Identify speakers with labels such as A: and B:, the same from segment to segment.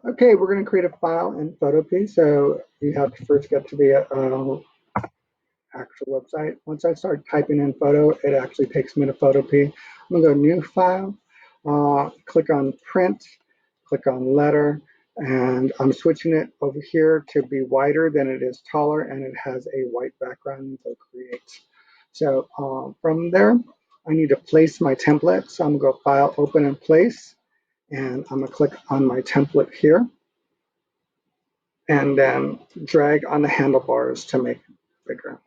A: Okay, we're going to create a file in Photopea. So you have to first get to the actual website. Once I start typing in photo, it actually takes me to Photopea. I'm going to go new file, click on print, click on letter, and I'm switching it over here to be wider than it is taller, and it has a white background, so create. So from there, I need to place my template. So I'm going to go File, Open, and Place, and I'm going to click on my template here, and then drag on the handlebars to make it bigger.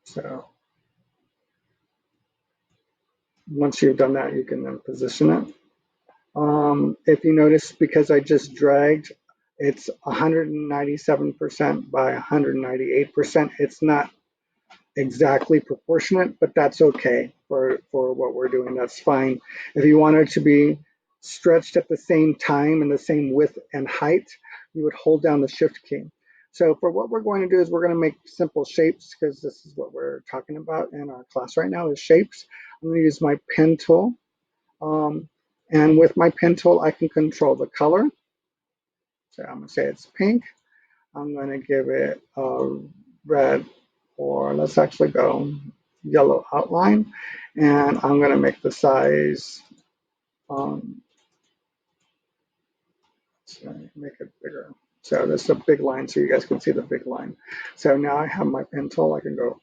A: So once you've done that, you can then position it. If you notice, because I just dragged, it's 197% by 198%. It's not exactly proportionate, but that's okay for what we're doing. That's fine. If you want it to be stretched at the same time and the same width and height, you would hold down the Shift key. So for what we're going to do is we're going to make simple shapes, because this is what we're talking about in our class right now is shapes. I'm going to use my pen tool. And with my pen tool, I can control the color. So I'm going to say it's pink. I'm going to give it a red, or let's actually go yellow outline. And I'm going to make the size, so make it bigger. So this is a big line, so you guys can see the big line. So now I have my pen tool. I can go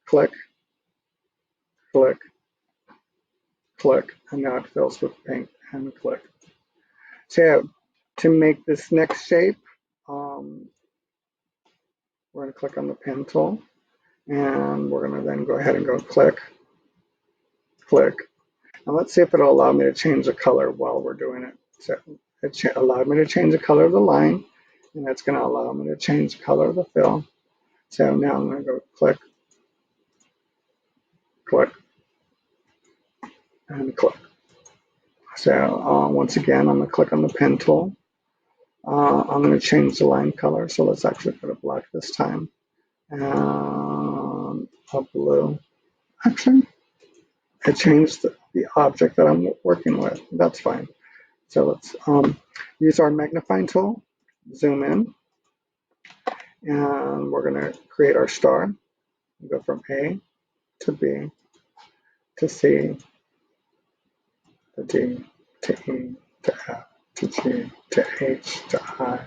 A: click, click, click, and now it fills with pink, and click. So to make this next shape, we're going to click on the pen tool, and we're going to then go ahead and go click, click. And let's see if it'll allow me to change the color while we're doing it. So it allowed me to change the color of the line, and it's going to allow me to change the color of the fill. So now I'm going to go click, click, and click. So once again, I'm going to click on the pen tool. I'm going to change the line color. So let's actually put a black this time, and a blue. Actually, I changed the object that I'm working with. That's fine. So let's use our magnifying tool, zoom in, and we're going to create our star. Go from A to B to C to D to E to F to G to H to I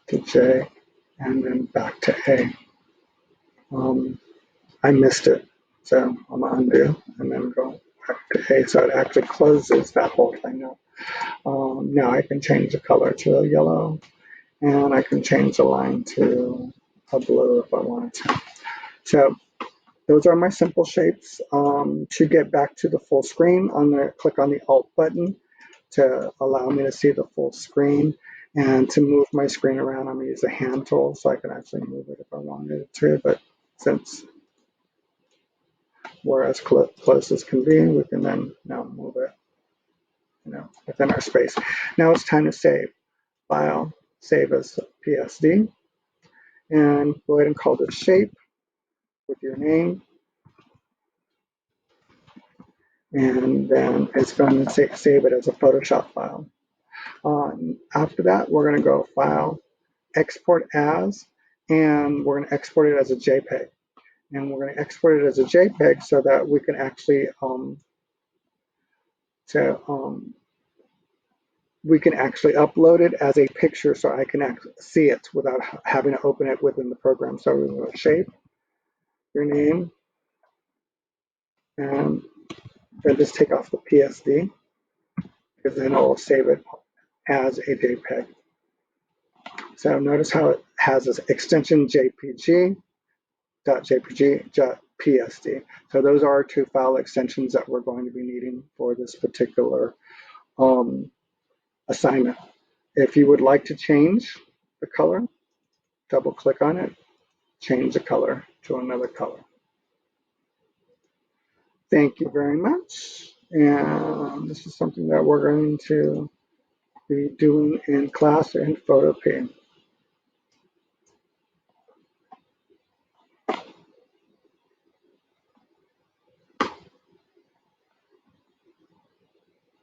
A: to J, and then back to A. I missed it, so I'm going to undo and then go back to A. So it actually closes that whole thing up. Now I can change the color to a yellow, and I can change the line to a blue if I wanted to. So those are my simple shapes. To get back to the full screen, I'm going to click on the Alt button to allow me to see the full screen. And to move my screen around, I'm going to use the hand tool so I can actually move it if I wanted to. But since we're as close as can be, we can then now move it, within our space. Now it's time to save. File, save as PSD, and go ahead and call this shape with your name. And then it's going to save it as a Photoshop file. After that, we're going to go File, Export As, and we're going to export it as a JPEG. And we're going to export it as a JPEG so that we can actually upload it as a picture, so I can see it without having to open it within the program. So we're going to shape, your name, and then just take off the PSD, because then it will save it as a JPEG. So notice how it has this extension JPG, .jpg.psd. So those are our two file extensions that we're going to be needing for this particular assignment. If you would like to change the color, double click on it, change the color to another color. Thank you very much. And this is something that we're going to be doing in class in Photopea.